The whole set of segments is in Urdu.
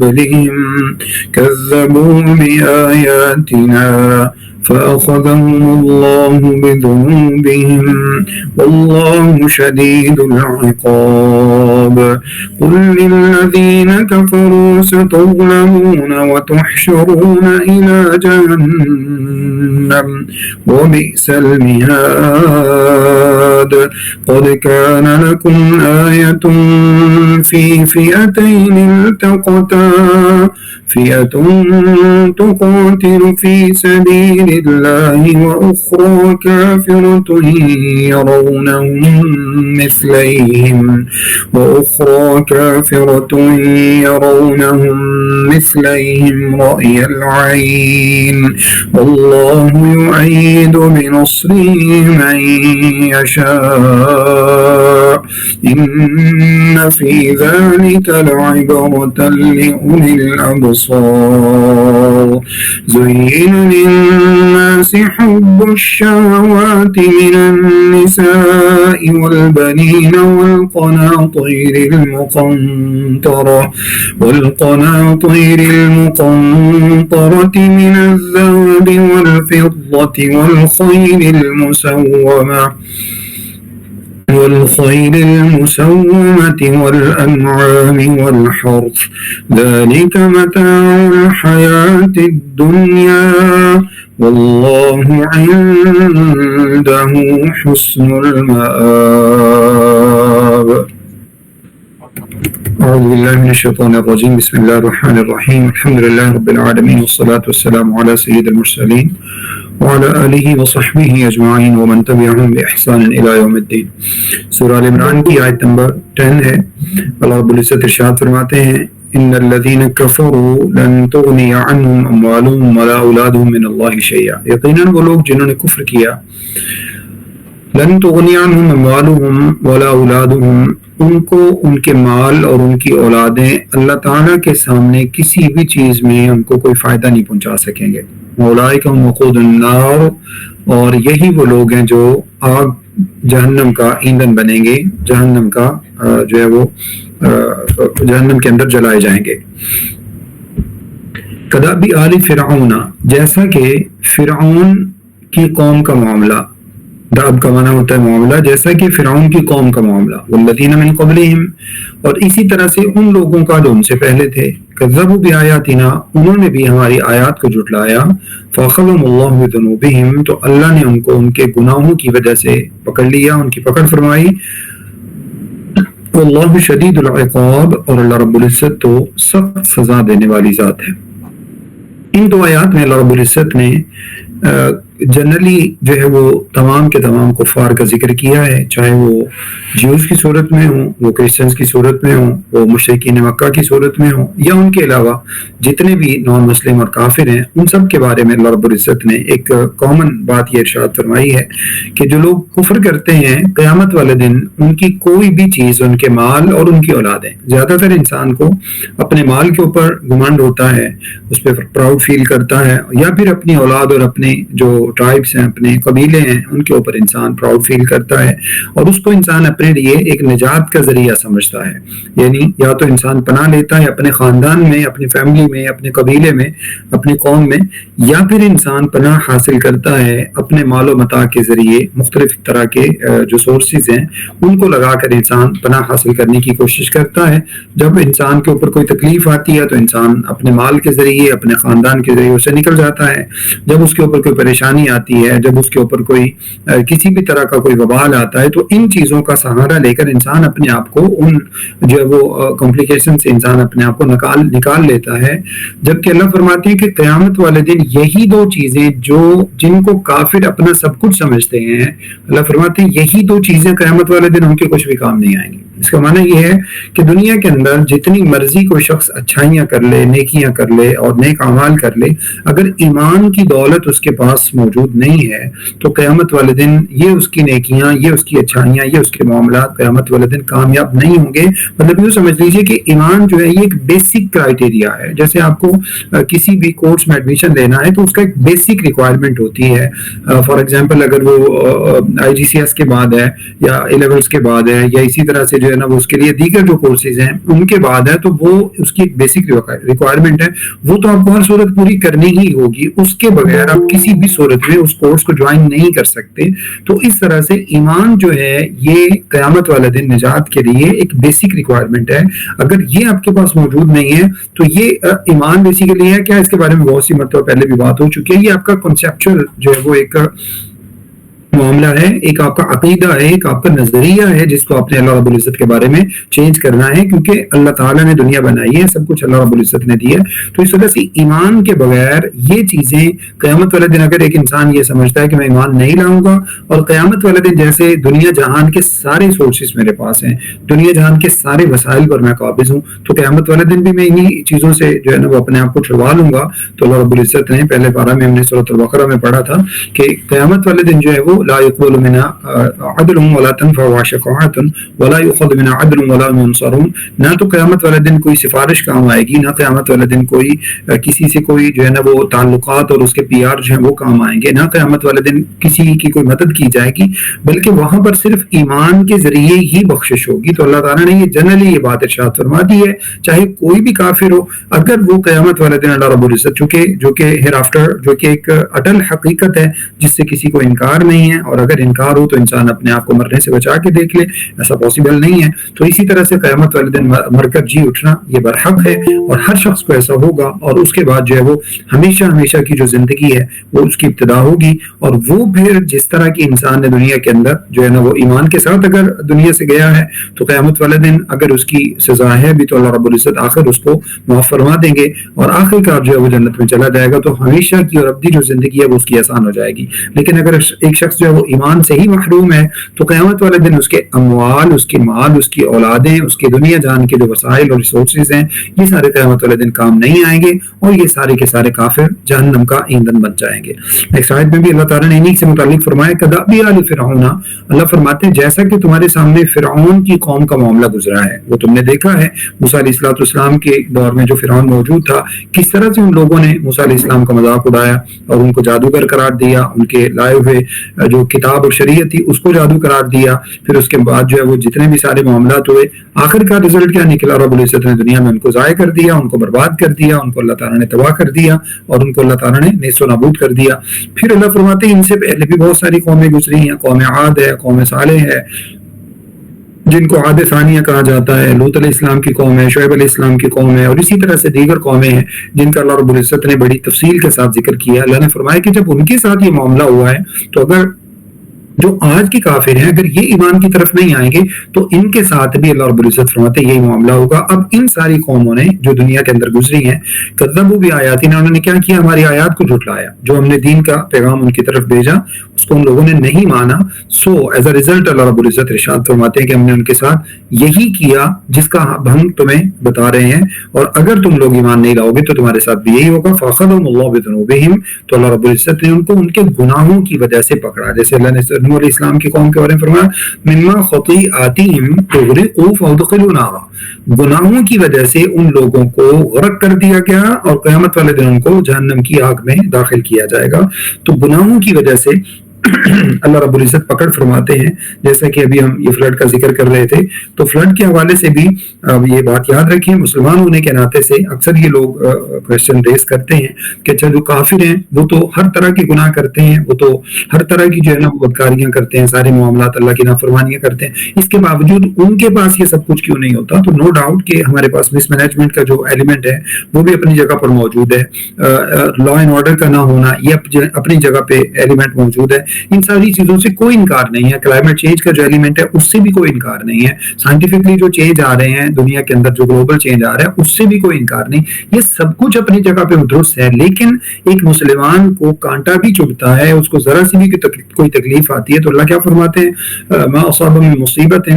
قبلهم كذبوا بآياتنا فأخذهم الله بذنوبهم والله شديد العقاب قل للذين كفروا ستغلبون وتحشرون إلى جهنم وبئس المهاد قد كان لكم آية في فئتين التقتا فئة تقاتل في سبيل الله وأخرى كافرة يرونهم مثليهم رأي العين والله يؤيد بنصره من يشاء إن في ذلك لعبرة لأولي الأبصار زين للناس حب الشهوات من النساء والبنين والقناطير المقنطرة من الذهب والفضة والخيل المسومة والأنعام والحرث ذلك متاع الحياة الدنيا والله عنده حسن المآب أعوذ بالله من الشيطان الرجيم بسم الله الرحمن الرحيم الحمد لله رب العالمين والصلاة والسلام على سيد المرسلين وعلى آلہ وصحبہ اجمعین ومن تبعہم بإحسان إلی یوم الدین. سورہ آل عمران کی آیت نمبر 10 ہے. اللہ رب العزت ارشاد فرماتے ہیں ان الذین کفروا لن تغنی عنہم اموالہم ولا اولادہم من اللہ شیئا. یقیناً وہ لوگ جنہوں نے کفر کیا لن تغنی عنہم اموالہم ولا اولادہم ان کو ان کے مال اور ان کی اولادیں اللہ تعالیٰ کے سامنے کسی بھی چیز میں ان کو کوئی فائدہ نہیں پہنچا سکیں گے. اولئک هم وقود النار اور یہی وہ لوگ ہیں جو آگ جہنم کا ایندھن بنیں گے, جہنم کا جو ہے وہ جہنم کے اندر جلائے جائیں گے. کداب آل فرعون جیسا کہ فرعون کی قوم کا معاملہ, داب کا معنی ہوتا ہے معاملہ, جیسا کہ فرعون کی قوم کا معاملہ, والذین من قبلہم اور اسی طرح سے ان لوگوں کا جو ان سے پہلے تھے, کذبوا بآیاتنا انہوں نے بھی ہماری آیات کو جھٹلایا, فأخذهم اللہ بذنوبہم تو اللہ نے ان کو ان کے گناہوں کی وجہ سے پکڑ لیا, ان کی پکڑ فرمائی. واللہ شدید العقاب اور اللہ رب العزت تو سخت سزا دینے والی ذات ہے. ان دو آیات میں اللہ رب العزت نے جنرلی جو ہے وہ تمام کے تمام کفار کا ذکر کیا ہے, چاہے وہ جیوز کی صورت میں ہوں, وہ کرسچنز کی صورت میں ہوں, وہ مشرکین مکہ کی صورت میں ہوں, یا ان کے علاوہ جتنے بھی نان مسلم اور کافر ہیں, ان سب کے بارے میں اللہ رب العزت نے ایک کامن بات یہ ارشاد فرمائی ہے کہ جو لوگ کفر کرتے ہیں قیامت والے دن ان کی کوئی بھی چیز, ان کے مال اور ان کی اولادیں, زیادہ تر انسان کو اپنے مال کے اوپر گمانڈ ہوتا ہے, اس پہ پراؤڈ فیل کرتا ہے, یا پھر اپنی اولاد اور اپنے جو ٹرائبس ہیں, اپنے قبیلے ہیں, ان کے اوپر انسان پراؤڈ فیل کرتا ہے اور اس کو انسان اپنے لیے ایک نجات کا ذریعہ سمجھتا ہے. یعنی یا تو انسان پناہ لیتا ہے اپنے خاندان میں, اپنی فیملی میں, اپنے قبیلے میں, اپنی قوم میں, یا پھر انسان پناہ حاصل کرتا ہے اپنے مال و متاع کے ذریعے. مختلف طرح کے جو سورسز ہیں ان کو لگا کر انسان پناہ حاصل کرنے کی کوشش کرتا ہے. جب انسان کے اوپر کوئی تکلیف آتی ہے تو انسان اپنے مال کے ذریعے, اپنے خاندان کے ذریعے اسے نکل جاتا ہے. جب اس کے اوپر کوئی پریشانی آتی ہے, جب اس کے اوپر کوئی کسی بھی طرح کا کوئی وبال آتا ہے, تو ان چیزوں کا سہارا لے کر انسان اپنے آپ کو ان جو ہے وہ کمپلیکیشن سے انسان اپنے آپ کو نکال لیتا ہے. جبکہ اللہ فرماتے ہیں کہ قیامت والے دن یہی دو چیزیں جن کو کافر اپنا سب کچھ سمجھتے ہیں, اللہ فرماتے ہیں یہی دو چیزیں قیامت والے دن ان کے کچھ بھی کام نہیں آئیں گی. اس کا معنی یہ ہے کہ دنیا کے اندر جتنی مرضی کوئی شخص اچھائیاں کر لے, نیکیاں کر لے اور نیک اعمال کر لے, اگر ایمان کی دولت اس کے پاس موجود نہیں ہے تو قیامت والے دن یہ اس کی نیکیاں, یہ اس کی اچھائیاں, یہ اس کے معاملات قیامت والے دن کامیاب نہیں ہوں گے. مطلب یوں سمجھ لیجیے کہ ایمان جو ہے یہ ایک بیسک کرائٹیریا ہے. جیسے آپ کو کسی بھی کورس میں ایڈمیشن لینا ہے تو اس کا ایک بیسک ریکوائرمنٹ ہوتی ہے. فار ایگزامپل اگر وہ IGCS کے بعد ہے یا A-levels کے بعد ہے, یا اسی طرح سے جو جو ہے نا وہ اس کے لیے دیگر جو کورسز ہیں ان کے بعد ہے تو وہ اس کی ایک بیسک ریکوائرمنٹ ہے، وہ تو آپ کو ہر صورت پوری کرنی ہی ہوگی، اس کے بغیر آپ کسی بھی صورت میں اس کورس کو جوائن نہیں کر سکتے۔ تو اس طرح سے ایمان جو ہے یہ قیامت والے دن نجات کے لیے ایک بیسک ریکوائرمنٹ ہے۔ اگر یہ آپ کے پاس موجود نہیں ہے تو یہ ایمان بیسیکلی ہے کیا، اس کے بارے میں بہت سی مرتبہ پہلے بھی بات ہو چکی ہے، یہ آپ کا کنسیپچل جو ہے وہ ایک معاملہ ہے، ایک آپ کا عقیدہ ہے، ایک آپ کا نظریہ ہے جس کو آپ نے اللہ رب العزت کے بارے میں چینج کرنا ہے، کیونکہ اللہ تعالیٰ نے دنیا بنائی ہے، سب کچھ اللہ رب العزت نے دیا ہے۔ تو اس وجہ سے ایمان کے بغیر یہ چیزیں قیامت والے دن اگر ایک انسان یہ سمجھتا ہے کہ میں ایمان نہیں لاؤں گا، اور قیامت والے دن جیسے دنیا جہان کے سارے سورسز میرے پاس ہیں، دنیا جہان کے سارے وسائل پر میں قابض ہوں، تو قیامت والے دن بھی میں انہی چیزوں سے جو ہے نا وہ اپنے آپ کو چھڑوا لوں گا۔ تو اللہ رب العزت نے پہلے پارہ میں ہم نے سورۃ البقرہ میں پڑھا تھا کہ قیامت والے دن جو ہے وہ لا يقبل منها عدل ولا تنفع شفاعة ولا يؤخذ منها عدل ولا ينصرون، نہ تو قیامت والے دن کوئی سفارش کام آئے گی، نہ قیامت والے دن کوئی کسی سے کوئی جو ہے نا وہ تعلقات اور اس کے پی آر جو ہیں وہ کام آئیں گے، نہ قیامت والے دن کسی کی کوئی مدد کی جائے گی، بلکہ وہاں پر صرف ایمان کے ذریعے ہی بخشش ہوگی۔ تو اللہ تعالیٰ نے یہ جنرلی یہ بات ارشاد فرما دی ہے، چاہے کوئی بھی کافر ہو، اگر وہ قیامت والے دن اللہ رب العزت جو کہ ہیر آفٹر جو کہ ایک اٹل حقیقت ہے جس سے کسی کو انکار نہیں ہے، اور اگر انکار ہو تو انسان اپنے آپ کو مرنے سے بچا کے دیکھ لے، ایسا پاسبل نہیں ہے۔ تو اسی طرح سے قیامت والے دن مر کر جی اٹھنا یہ برحق ہے، اور ہر شخص کو ایسا ہوگا، اور اس کے بعد جو ہے وہ ہمیشہ ہمیشہ کی جو زندگی ہے وہ اس کی ابتدا ہوگی، اور وہ پھر جس طرح کی انسان نے دنیا کے اندر جو ہے نا وہ ایمان کے ساتھ اگر دنیا سے گیا ہے تو قیامت والے دن اگر اس کی سزا ہے بھی تو اللہ رب العزت آخر اس کو معاف فرما دیں گے، اور آخر کار جو ہے وہ جنت میں چلا جائے گا، تو ہمیشہ کی اور ابدی جو زندگی ہے وہ اس کی آسان ہو جائے گی۔ لیکن اگر ایک شخص جو ہے وہ ایمان سے ہی محروم ہے تو قیامت والے دن اس کے اموال، اس کے مال، اس کی اولادیں، اس کی دنیا جان کے جو وسائل اور ریسورسز ہیں یہ سارے قیامت والے دن کام نہیں آئیں گے، اور یہ سارے کے سارے کافر جہنم کا ایندھن بن جائیں گے۔ ایک آیت میں بھی اللہ تعالیٰ نے انہی سے متعلق فرمایا کدأبِ آلِ فرعون، اللہ فرماتے ہیں جیسا کہ تمہارے سامنے فرعون کی قوم کا معاملہ گزرا ہے، وہ تم نے دیکھا ہے موسیٰ علیہ السلام کے دور میں جو فرعون موجود تھا، کس طرح سے ان لوگوں نے موسیٰ علیہ السلام کا مذاق اڑایا اور ان کو جادوگر قرار دیا، ان کے لائے ہوئے جو کتاب اور شریعت تھی اس کو جادو قرار دیا، پھر اس کے بعد جو ہے وہ جتنے بھی سارے معاملات ہوئے، آخر کا رزلٹ کیا نکلا، رب العزت نے دنیا میں ان کو ضائع کر دیا، ان کو برباد کر دیا، ان کو اللہ تعالیٰ نے تباہ کر دیا، اور ان کو اللہ تعالیٰ نے نیست و نابود کر دیا۔ پھر اللہ فرماتے ہیں ان سے پہلے بھی بہت ساری قومیں گزری ہیں، قوم عاد ہے، قوم صالح ہے جن کو عاد ثانیہ کہا جاتا ہے، لوط علیہ السلام کی قوم ہے، شعیب علیہ السلام کی قوم ہے، اور اسی طرح سے دیگر قومیں ہیں جن کا اللہ رب العزت نے بڑی تفصیل کے ساتھ ذکر کیا۔ اللہ نے فرمایا کہ جب ان کے ساتھ یہ معاملہ ہوا ہے تو اگر جو آج کے کافر ہیں اگر یہ ایمان کی طرف نہیں آئیں گے تو ان کے ساتھ بھی اللہ رب العزت فرماتے ہیں یہی معاملہ ہوگا۔ اب ان ساری قوموں نے جو دنیا کے اندر گزری ہیں، کذبوا بآیاتنا، انہوں نے کیا کیا، ہماری آیات کو جھٹلایا، جو ہم نے دین کا پیغام ان کی طرف بھیجا اس کو ان لوگوں نے نہیں مانا۔ سو ایز اے ریزلٹ اللہ رب العزت ارشاد فرماتے ہیں کہ ہم نے ان کے ساتھ یہی کیا جس کا ہم تمہیں بتا رہے ہیں، اور اگر تم لوگ ایمان نہیں لاؤ گے تو تمہارے ساتھ بھی یہی ہوگا۔ فأخذهم الله بذنوبهم، تو اللہ رب العزت نے ان کو ان کے گناہوں کی وجہ سے پکڑا، جیسے اللہ نے نوح علیہ السلام کی قوم کے بارے میں فرمایا مما خطیئاتہم اغرقوا فادخلوا نارا، گناہوں کی وجہ سے ان لوگوں کو غرق کر دیا گیا اور قیامت والے دن ان کو جہنم کی آگ میں داخل کیا جائے گا۔ تو گناہوں کی وجہ سے اللہ رب العزت پکڑ فرماتے ہیں، جیسا کہ ابھی ہم یہ فلڈ کا ذکر کر رہے تھے، تو فلڈ کے حوالے سے بھی یہ بات یاد رکھیں، مسلمان ہونے کے ناطے سے اکثر یہ لوگ کوشچن ریز کرتے ہیں کہ اچھا جو کافر ہیں وہ تو ہر طرح کی گناہ کرتے ہیں، وہ تو ہر طرح کی جو ہے نا بدکاریاں کرتے ہیں، سارے معاملات اللہ کی نافرمانیاں کرتے ہیں، اس کے باوجود ان کے پاس یہ سب کچھ کیوں نہیں ہوتا؟ تو نو ڈاؤٹ کہ ہمارے پاس مس مینجمنٹ کا جو ایلیمنٹ ہے وہ بھی اپنی جگہ پر موجود ہے، لا اینڈ آرڈر کا نہ ہونا یہ اپنی جگہ پہ ایلیمنٹ موجود ہے، ان ساری چیزوں سے کوئی انکار نہیں ہے۔ کلائمیٹ چینج کا جو ایلیمنٹ ہے اس سے بھی کوئی انکار نہیں ہے، سائنٹیفکلی جو چینج آ رہے ہیں دنیا کے اندر، جو گلوبل چینج آ رہا ہے اس سے بھی کوئی انکار نہیں، یہ سب کچھ اپنی جگہ پہ درست ہے۔ لیکن ایک مسلمان کو کانٹا بھی چبھتا ہے، اس کو ذرا سی بھی کوئی تکلیف آتی ہے تو اللہ کیا فرماتے ہیں ما اصاب من مصیبت،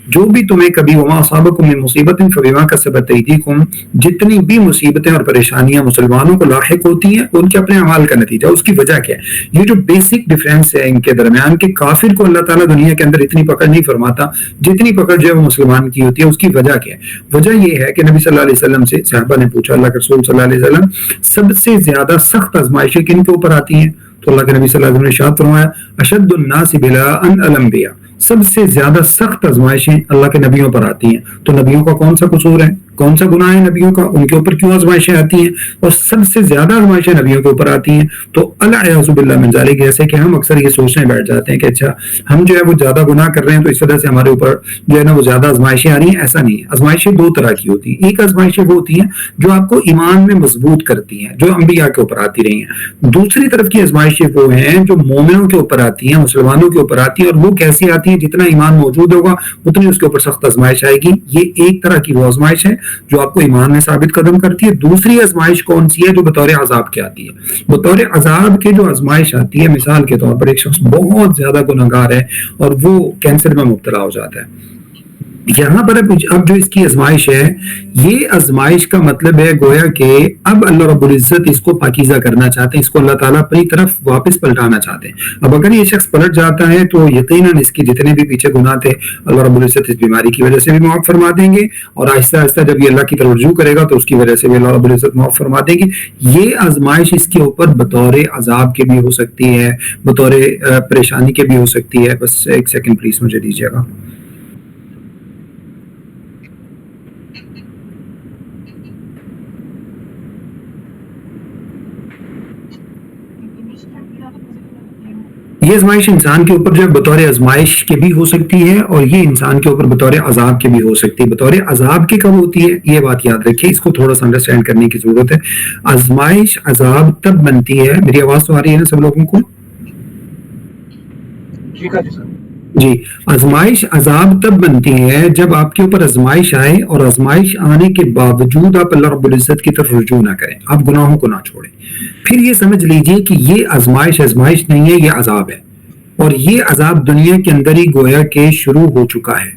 جو بھی تمہیں کبھی وما اصابکم من مصیبت فبما کسبت ایدیکم، جتنی بھی مصیبتیں اور پریشانیاں مسلمانوں کو لاحق ہوتی ہیں ان کے اپنے اعمال کا نتیجہ، اس کی وجہ کیا ہے؟ یہ جو بیسک ڈفرینس ہے ان کے درمیان کہ کافر کو اللہ تعالیٰ دنیا کے اندر اتنی پکڑ نہیں فرماتا جتنی پکڑ جو ہے وہ مسلمان کی ہوتی ہے، اس کی وجہ کیا ہے؟ وجہ یہ ہے کہ نبی صلی اللہ علیہ وسلم سے صحابہ نے پوچھا، اللہ کے رسول صلی اللہ علیہ وسلم سب سے زیادہ سخت آزمائشیں کن کے اوپر آتی ہیں؟ تو اللہ کے نبی صلی اللہ علیہ وسلم نے ارشاد فرمایا اشد الناس بلاء الانبیاء، سب سے زیادہ سخت آزمائشیں اللہ کے نبیوں پر آتی ہیں. تو نبیوں کا کون سا قصور ہے، کون سا گناہ ہے نبیوں کا، ان کے اوپر کیوں آزمائشیں آتی ہیں؟ اور سب سے زیادہ آزمائشیں نبیوں کے اوپر آتی ہیں. تو العیاذ باللہ من ذالک، جیسے کہ ہم اکثر یہ سوچنے بیٹھ جاتے ہیں کہ اچھا ہم جو ہے وہ زیادہ گناہ کر رہے ہیں تو اس وجہ سے ہمارے اوپر جو ہے نا وہ زیادہ آزمائشیں آ رہی ہیں. ایسا نہیں ہے. آزمائشیں دو طرح کی ہوتی ہیں. ایک آزمائشیں وہ ہوتی ہیں جو آپ کو ایمان میں مضبوط کرتی ہیں، جو انبیاء کے اوپر آتی رہی ہیں. دوسری طرف کی آزمائشیں وہ ہیں جو مومنوں کے اوپر آتی ہیں، مسلمانوں کے اوپر آتی ہیں. اور وہ کیسی آتی ہیں؟ جتنا ایمان موجود ہوگا اتنی اس کے اوپر سخت آزمائش آئے گی. یہ ایک طرح کی وہ آزمائش ہے جو آپ کو ایمان میں ثابت قدم کرتی ہے. دوسری آزمائش کون سی ہے؟ جو بطور عذاب کی آتی ہے. بطور عذاب کے جو آزمائش آتی ہے، مثال کے طور پر ایک شخص بہت زیادہ گناہگار ہے اور وہ کینسر میں مبتلا ہو جاتا ہے. یہاں پر اب جو اس کی آزمائش ہے، یہ آزمائش کا مطلب ہے گویا کہ اب اللہ رب العزت اس کو پاکیزہ کرنا چاہتے ہیں، اس کو اللہ تعالیٰ اپنی طرف واپس پلٹانا چاہتے ہیں. اب اگر یہ شخص پلٹ جاتا ہے تو یقیناً اس کے جتنے بھی پیچھے گناہ تھے اللہ رب العزت اس بیماری کی وجہ سے بھی معاف فرما دیں گے، اور آہستہ آہستہ جب یہ اللہ کی طرف رجوع کرے گا تو اس کی وجہ سے بھی اللہ رب العزت معاف فرما دیں گے. یہ آزمائش اس کے اوپر بطور عذاب کے بھی ہو سکتی ہے، بطور پریشانی کے بھی ہو سکتی ہے. بس ایک سیکنڈ پلیز مجھے دیجیے گا. یہ آزمائش انسان کے اوپر جو ہے بطور آزمائش کے بھی ہو سکتی ہے، اور یہ انسان کے اوپر بطور عذاب کے بھی ہو سکتی ہے. بطور عذاب کے کب ہوتی ہے یہ بات یاد رکھیے، اس کو تھوڑا سا انڈرسٹینڈ کرنے کی ضرورت ہے. آزمائش عذاب تب بنتی ہے، میری آواز تو آ رہی ہے نا سب لوگوں کو؟ جی. آزمائش عذاب تب بنتی ہے جب آپ کے اوپر آزمائش آئے اور آزمائش آنے کے باوجود آپ اللہ رب العزت کی طرف رجوع نہ کریں، آپ گناہوں کو نہ چھوڑیں. پھر یہ سمجھ لیجئے کہ یہ آزمائش نہیں ہے، یہ عذاب ہے. اور یہ عذاب دنیا کے اندر ہی گویا کہ شروع ہو چکا ہے.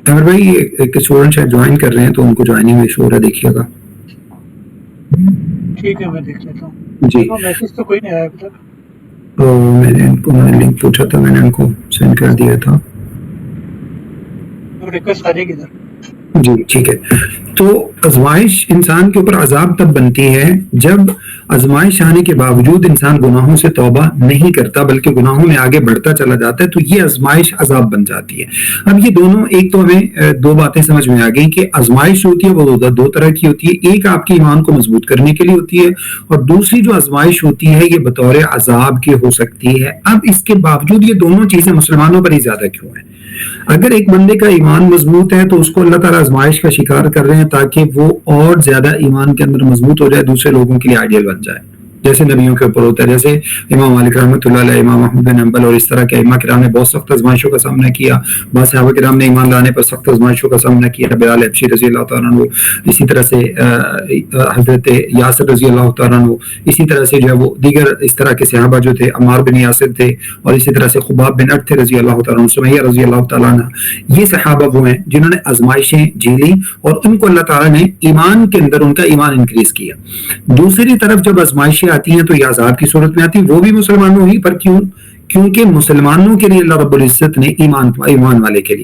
عمر بھائی ایک اسٹوڈنٹ شاید جوائن کر رہے ہیں تو ان کو جوائننگ میں ایشو ہو رہا ہے، دیکھیے گا. ٹھیک ہے میں دیکھ لیتا ہوں. جی میسج تو کوئی نہیں آیا ابھی تک. میں نے ان کو لنک پوچھا تھا، میں نے ان کو سینڈ کر دیا تھا. ریکویسٹ آ جائے گی ادھر. جی ٹھیک ہے. تو آزمائش انسان کے اوپر عذاب تب بنتی ہے جب آزمائش آنے کے باوجود انسان گناہوں سے توبہ نہیں کرتا بلکہ گناہوں میں آگے بڑھتا چلا جاتا ہے، تو یہ آزمائش عذاب بن جاتی ہے. اب یہ دونوں، ایک تو ہمیں دو باتیں سمجھ میں آ گئی کہ آزمائش ہوتی ہے وہ دو طرح کی ہوتی ہے. ایک آپ کے ایمان کو مضبوط کرنے کے لیے ہوتی ہے، اور دوسری جو آزمائش ہوتی ہے یہ بطور عذاب کی ہو سکتی ہے. اب اس کے باوجود یہ دونوں چیزیں مسلمانوں پر ہی زیادہ کیوں ہیں؟ اگر ایک بندے کا ایمان مضبوط ہے تو اس کو اللہ تعالیٰ آزمائش کا شکار کر رہے ہیں تاکہ وہ اور زیادہ ایمان کے اندر مضبوط ہو جائے، دوسرے لوگوں کے لیے آئیڈیل بن جائے، جیسے نبیوں کے اوپر ہوتا ہے. جیسے امام مالک رحمۃ اللہ علیہ، امام احمد بن حنبل اور اس طرح کے ائمہ کرام نے بہت سخت آزمائشوں کا سامنا کیا. بعض صحابہ کرام نے ایمان لانے پر سخت آزمائشوں کا سامنا کیا. بلال حبشی رضی اللہ تعالیٰ عنہ، اسی طرح سے حضرت یاسر رضی اللہ تعالیٰ عنہ، اسی طرح سے جو ہے وہ دیگر اس طرح کے صحابہ جو تھے، عمار بن یاسر تھے، اور اسی طرح سے خباب بن عرط تھے رضی اللہ تعالیٰ عنہ، سمیہ رضی اللہ تعالیٰ عنہ. یہ صحابہ وہ ہیں جنہوں نے آزمائشیں جھیلی اور ان کو اللہ تعالیٰ نے ایمان کے اندر ان کا ایمان انکریز کیا. دوسری طرف جب آزمائشیں آتی ہیں تو یہ عذاب کی صورت میں آتی ہے، وہ بھی مسلمانوں ہی پر. کیوں؟ کیونکہ مسلمانوں کے لیے اللہ رب العزت نے ایمان والے کے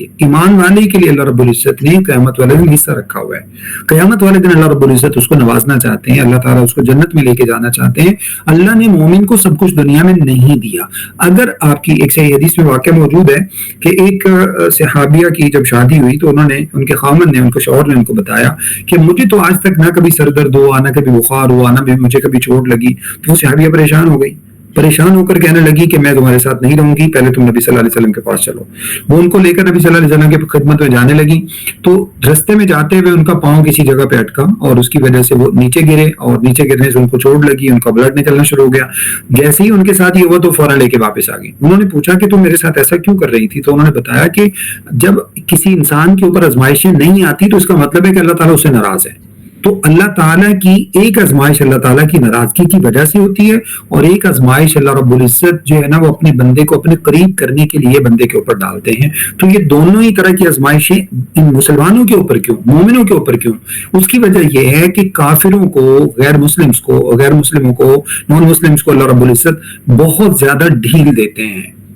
لیے اللہ رب العزت نے قیامت والے دن حصہ رکھا ہوا ہے. قیامت والے دن اللہ رب العزت اس کو نوازنا چاہتے ہیں، اللہ تعالیٰ اس کو جنت میں لے کے جانا چاہتے ہیں. اللہ نے مومن کو سب کچھ دنیا میں نہیں دیا. اگر آپ کی ایک صحیح حدیث میں واقعہ موجود ہے کہ ایک صحابیہ کی جب شادی ہوئی تو انہوں نے، ان کے خاوند نے، ان کے شوہر نے ان کو بتایا کہ مجھے تو آج تک نہ کبھی سر درد ہوا، نہ کبھی بخار ہوا، نہ مجھے کبھی چوٹ لگی. تو وہ صحابیہ پریشان ہو گئی، پریشان ہو کر کہنے لگی کہ میں تمہارے ساتھ نہیں رہوں گی، پہلے تم نبی صلی اللہ علیہ وسلم کے پاس چلو. وہ ان کو لے کر نبی صلی اللہ علیہ وسلم کی خدمت میں جانے لگی. تو رستے میں جاتے ہوئے ان کا پاؤں کسی جگہ پہ اٹکا اور اس کی وجہ سے وہ نیچے گرے، اور نیچے گرنے سے ان کو چوٹ لگی، ان کا بلڈ نکلنا شروع ہو گیا. جیسے ہی ان کے ساتھ یہ ہوا تو فوراً لے کے واپس آ گئی. انہوں نے پوچھا کہ تم میرے ساتھ ایسا کیوں کر رہی تھی؟ تو انہوں نے بتایا کہ جب کسی انسان کے اوپر آزمائشیں نہیں آتی تو اس کا مطلب ہے کہ اللہ تعالیٰ اس سے ناراض ہے. تو اللہ تعالیٰ کی ایک آزمائش اللہ تعالیٰ کی ناراضگی کی وجہ سے ہوتی ہے، اور ایک آزمائش اللہ رب العزت جو ہے نا وہ اپنے بندے کو اپنے قریب کرنے کے لیے بندے کے اوپر ڈالتے ہیں. تو یہ دونوں ہی طرح کی آزمائشیں ان مسلمانوں کے اوپر کیوں، مومنوں کے اوپر کیوں؟ اس کی وجہ یہ ہے کہ کافروں کو، غیر مسلموں کو، نان مسلموں کو اللہ رب العزت بہت زیادہ ڈھیل دیتے ہیں.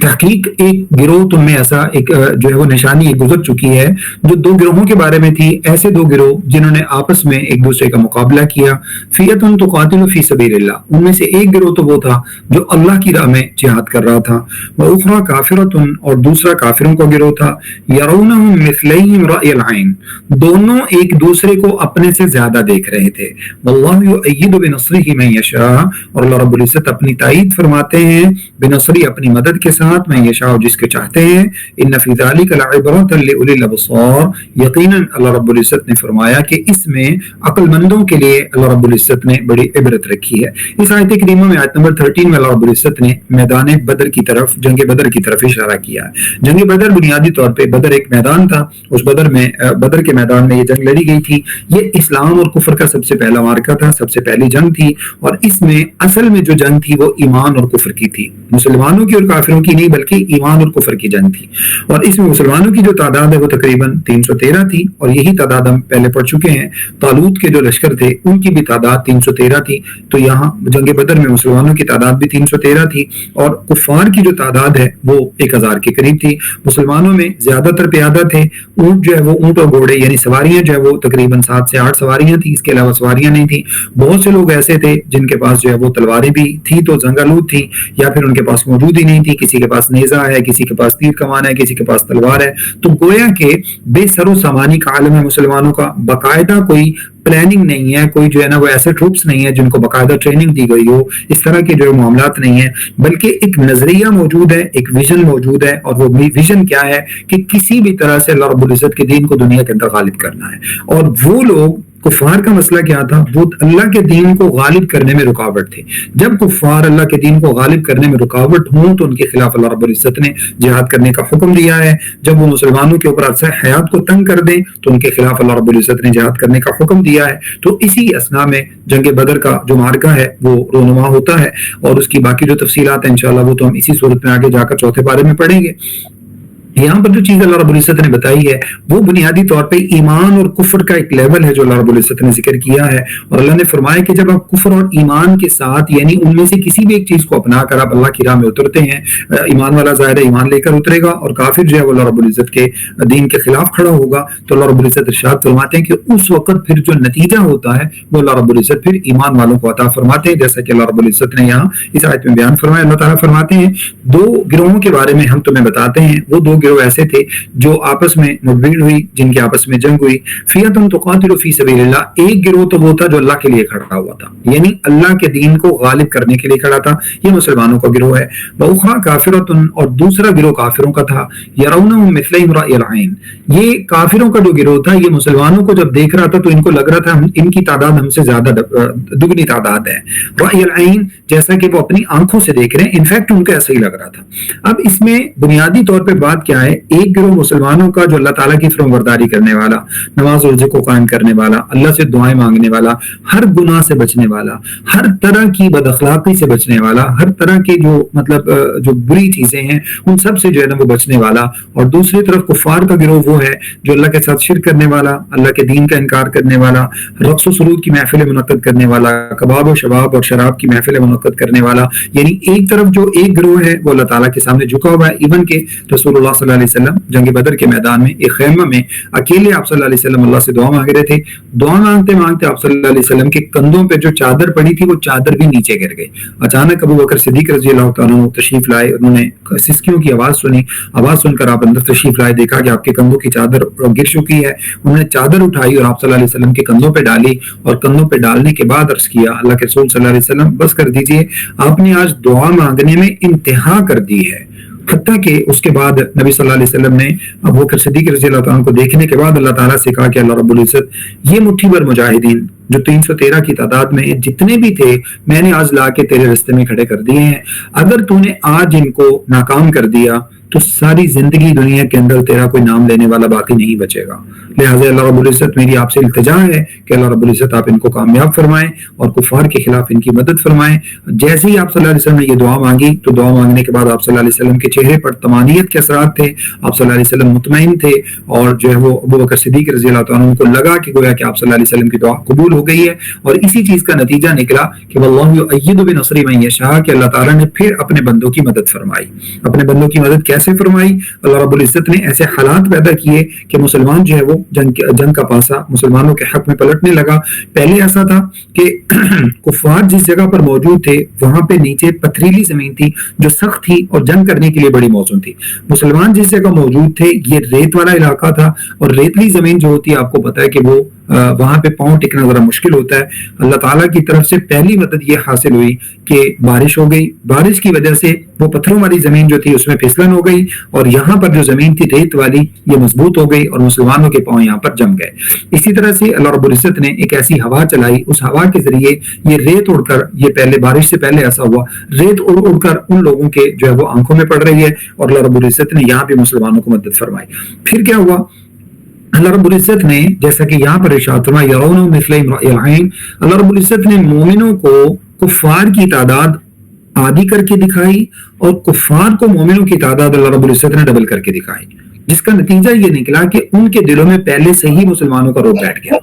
تحقیق ایک گروہ تم میں ایسا ایک جو ہے وہ نشانی ایک گزر چکی ہے جو دو گروہوں کے بارے میں تھی، ایسے دو گروہ جنہوں نے آپس میں ایک دوسرے کا مقابلہ کیا. فیتن تقاتل فی سبیل اللہ، ان میں سے ایک گروہ تو وہ تھا جو اللہ کی راہ میں جہاد کر رہا تھا. واخری کافرتن، اور دوسرا کافروں کا گروہ تھا. یرونہم مثلیہم رأی العین، دونوں ایک دوسرے کو اپنے سے زیادہ دیکھ رہے تھے. واللہ یؤید بنصرہ من یشاء، اور اللہ رب العزت اپنی تائید فرماتے ہیں بنصری، اپنی مدد کے ساتھ، میں یشاء، جس کے چاہتے ہیں. ان فی ذلک لعبرۃ لأولی الابصار، یقیناً اللہ رب العزت نے فرمایا کہ اس میں عقل مندوں کے لیے اللہ رب العزت نے بڑی عبرت رکھی ہے. اس آیت کریمہ میں آیت نمبر 13 میں اللہ رب العزت نے میدان بدر کی طرف، جنگ بدر کی طرف اشارہ کیا ہے. جنگ بدر بنیادی طور پہ بدر ایک میدان تھا، اس بدر کے میدان میں یہ جنگ لڑی گئی تھی. یہ اسلام اور کفر کا سب سے پہلا معرکہ تھا، سب سے پہلی جنگ تھی، اور اس میں اصل میں جو جنگ تھی وہ ایمان اور کفر کی تھی، مسلمانوں کی اور کافروں کی نہیں، بلکہ ایمان اور کفر کی جنگ تھی. اور اس میں مسلمانوں کی جو تعداد ہے وہ تقریباً 313 تھی، اور یہی تعداد ہم پہلے پڑھ چکے ہیں. طالوت کے جو لشکر تھے ان کی بھی تعداد 313 تھی. تو یہاں جنگ بدر میں مسلمانوں کی تعداد بھی 313 تھی، اور کفار کی جو تعداد ہے وہ 1000 کے قریب تھی. مسلمانوں میں زیادہ تر پیادہ تھے. اونٹ جو ہے وہ، اونٹ اور گھوڑے یعنی سواریاں جو ہے وہ تقریباً 7 سے 8 سواریاں تھیں، اس کے علاوہ سواریاں نہیں تھیں. بہت سے لوگ ایسے تھے جن کے پاس جو ہے وہ تلواریں بھی تھی تو زنگالود تھی، یا پھر ان کے پاس موجود ہی نہیں تھی. کسی کے پاس نیزہ ہے، کسی کے پاس تیر کمان ہے، کسی کے پاس تلوار ہے. تو گویا کہ بے سر و سامانی کا عالم ہے مسلمانوں کا. باقاعدہ کوئی پلاننگ نہیں ہے، کوئی جو ہے نا وہ ایسے ٹروپس نہیں ہے جن کو باقاعدہ ٹریننگ دی گئی ہو، اس طرح کے جو معاملات نہیں ہیں، بلکہ ایک نظریہ موجود ہے، ایک ویژن موجود ہے. اور وہ ویژن کیا ہے کہ کسی بھی طرح سے اللہ رب العزت کے دین کو دنیا کے اندر غالب کرنا ہے. اور وہ لوگ، کفار کا مسئلہ کیا تھا؟ وہ اللہ کے دین کو غالب کرنے میں رکاوٹ تھے. جب کفار اللہ کے دین کو غالب کرنے میں رکاوٹ ہوں تو ان کے خلاف اللہ رب العزت نے جہاد کرنے کا حکم دیا ہے. جب وہ مسلمانوں کے اوپر عرصہ حیات کو تنگ کر دیں تو ان کے خلاف اللہ رب العزت نے جہاد کرنے کا حکم دیا ہے. تو اسی اثناء میں جنگ بدر کا جو معرکہ ہے وہ رونما ہوتا ہے، اور اس کی باقی جو تفصیلات ہیں انشاءاللہ وہ تو ہم اسی صورت میں آگے جا کر چوتھے پارے میں پڑھیں گے. یہاں پر جو چیز اللہ رب العزت نے بتائی ہے وہ بنیادی طور پہ ایمان اور کفر کا ایک لیول ہے جو اللہ رب العزت نے ذکر کیا ہے. اور اللہ نے فرمایا کہ جب آپ کفر اور ایمان کے ساتھ، یعنی ان میں سے کسی بھی ایک چیز کو اپنا کر آپ اللہ کی راہ میں اترتے ہیں، ایمان والا ظاہر ہے ایمان لے کر اترے گا، اور کافر جو ہے وہ اللہ رب العزت کے دین کے خلاف کھڑا ہوگا، تو اللہ رب العزت ارشاد فرماتے ہیں کہ اس وقت پھر جو نتیجہ ہوتا ہے وہ اللہ رب العزت پھر ایمان والوں کو عطا فرماتے ہیں، جیسا کہ اللہ رب العزت نے یہاں اس آیت میں بیان فرمایا. اللہ تعالیٰ فرماتے ہیں دو گروہوں کے بارے میں ہم تمہیں بتاتے ہیں. وہ دو گروہ ایسے تھے جو آپس میں مدبیر ہوئی، جن کی آپس میں جنگ ہوئی. فیتن تقاتل فی سبیل اللہ، ایک گروہ تو وہ تھا جو اللہ کے لیے کھڑا ہوا تھا، یعنی اللہ کے دین کو غالب کرنے کے لیے کھڑا تھا، یہ مسلمانوں کا گروہ ہے. واخری کافرتن، اور دوسرا گروہ کافروں کا تھا. یرونہم مثلیہم رأی العین، یہ کافروں کا جو گروہ تھا یہ مسلمانوں کو جب دیکھ رہا تھا تو ان کو لگ رہا تھا ان کی تعداد ہم سے زیادہ دگنی تعداد ہے. رأی العین، جیسا کہ وہ اپنی آنکھوں سے دیکھ رہے ہیں، انفیکٹ ان کو ایسا ہی لگ رہا تھا. اب اس میں بنیادی طور پہ بات کیا ہے؟ ایک گروہ مسلمانوں کا جو اللہ تعالیٰ کی فرمانبرداری کرنے والا، نماز و روزے کو قائم کرنے والا، اللہ سے دعائیں مانگنے والا، ہر گناہ سے بچنے والا، ہر طرح کی بد اخلاقی سے بچنے والا، ہر طرح کے جو جو بری چیزیں ہیں ان سب سے جو ہے نا وہ بچنے والا. اور دوسری طرف کفار کا گروہ وہ ہے جو اللہ کے ساتھ شرک کرنے والا، اللہ کے دین کا انکار کرنے والا، رقص و سرود کی محفلیں منعقد کرنے والا، کباب و شباب اور شراب کی محفلیں منعقد کرنے والا. یعنی ایک طرف جو ایک گروہ ہے وہ اللہ تعالیٰ کے سامنے جھکا ہوا ہے. ایون کہ رسول اللہ صلی اللہ علیہ وسلم جنگ بدر کے میدان میں ایک خیمہ میں اکیلے آپ صلی اللہ علیہ وسلم اللہ سے دعا مانگ رہے تھے. دعا مانگتے مانگتے آپ صلی اللہ علیہ وسلم کے کندھوں پہ جو چادر پڑی تھی وہ چادر بھی نیچے گر گئی. اچانک ابو بکر صدیق رضی اللہ تعالیٰ عنہ تشریف لائے. انہوں نے سسکیوں کی آواز سنی. آواز سن کر آپ اندر تشریف لائے، دیکھا کہ آپ کے کندھوں کی چادر گر چکی ہے. انہوں نے چادر اٹھائی اور آپ صلی اللہ علیہ وسلم کے کندھوں پہ ڈالی، اور کندھوں پہ ڈالنے کے بعد عرض کیا اللہ کے رسول صلی اللہ علیہ وسلم بس کر دیجئے، آپ نے آج دعا مانگنے میں انتہا کر دی ہے. حتیٰ کہ اس کے بعد نبی صلی اللہ علیہ وسلم نے ابو بکر صدیق رضی اللہ عنہ کو دیکھنے کے بعد اللہ تعالیٰ سے کہا کہ اللہ رب العزت یہ مٹھی بھر مجاہدین جو 313 کی تعداد میں جتنے بھی تھے میں نے آج لا کے تیرے رستے میں کھڑے کر دیے ہیں. اگر تو نے آج ان کو ناکام کر دیا تو ساری زندگی دنیا کے اندر تیرا کوئی نام لینے والا باقی نہیں بچے گا. لہٰذا اللہ رب العزت میری آپ سے التجا ہے کہ اللہ رب العزت آپ ان کو کامیاب فرمائیں اور کفار کے خلاف ان کی مدد فرمائیں. جیسے ہی آپ صلی اللہ علیہ وسلم نے یہ دعا مانگی تو دعا مانگنے کے بعد آپ صلی اللہ علیہ وسلم کے چہرے پر طمانیت کے اثرات تھے. آپ صلی اللہ علیہ وسلم مطمئن تھے اور جو ہے وہ ابو بکر صدیق رضی اللہ تعالیٰ عنہ کو لگا کہ گویا کہ آپ صلی اللہ علیہ وسلم کی دعا قبول ہو گئی ہے. اور اسی چیز کا نتیجہ نکلا کہ واللہ یؤید بنصرہ من یشاء کہ اللہ تعالیٰ نے پھر اپنے بندوں کی مدد فرمائی. اپنے بندوں کی مدد کیسے فرمائی؟ اللہ رب العزت نے ایسے حالات پیدا کیے کہ مسلمان جو ہے وہ جنگ کا پاسا مسلمانوں کے حق میں پلٹنے لگا. پہلے ایسا تھا کہ کفار جس جگہ پر موجود تھے وہاں پہ نیچے پتھریلی زمین تھی جو سخت تھی اور جنگ کرنے کے لیے بڑی موزوں تھی. مسلمان جس جگہ موجود تھے یہ ریت والا علاقہ تھا اور ریتلی زمین جو ہوتی ہے آپ کو پتا ہے کہ وہ وہاں پہ پاؤں ٹکنا ذرا مشکل ہوتا ہے. اللہ تعالیٰ کی طرف سے پہلی مدد یہ حاصل ہوئی کہ بارش ہو گئی. بارش کی وجہ سے وہ پتھروں والی زمین جو تھی اس میں پھسلن ہو گئی اور یہاں پر جو زمین تھی ریت والی یہ مضبوط ہو گئی اور مسلمانوں کے پاؤں یہاں پر جم گئے. اسی طرح سے اللہ رب العزت نے ایک ایسی ہوا چلائی, اس ہوا کے ذریعے یہ ریت اڑ کر, یہ پہلے بارش سے پہلے ایسا ہوا, ریت اڑ اڑ کر ان لوگوں کے جو ہے وہ آنکھوں میں پڑ رہی ہے اور اللہ رب العزت نے یہاں پہ مسلمانوں کو مدد فرمائی. پھر کیا ہوا؟ اللہ رب العزت نے جیسا کہ یہاں پر ارشاد فرمایا یرون مثل امرئ العین, اللہ رب العزت نے مومنوں کو کفار کی تعداد آدھی کر کے دکھائی اور کفار کو مومنوں کی تعداد اللہ رب العزت نے ڈبل کر کے دکھائی, جس کا نتیجہ یہ نکلا کہ ان کے دلوں میں پہلے سے ہی مسلمانوں کا روب بیٹھ گیا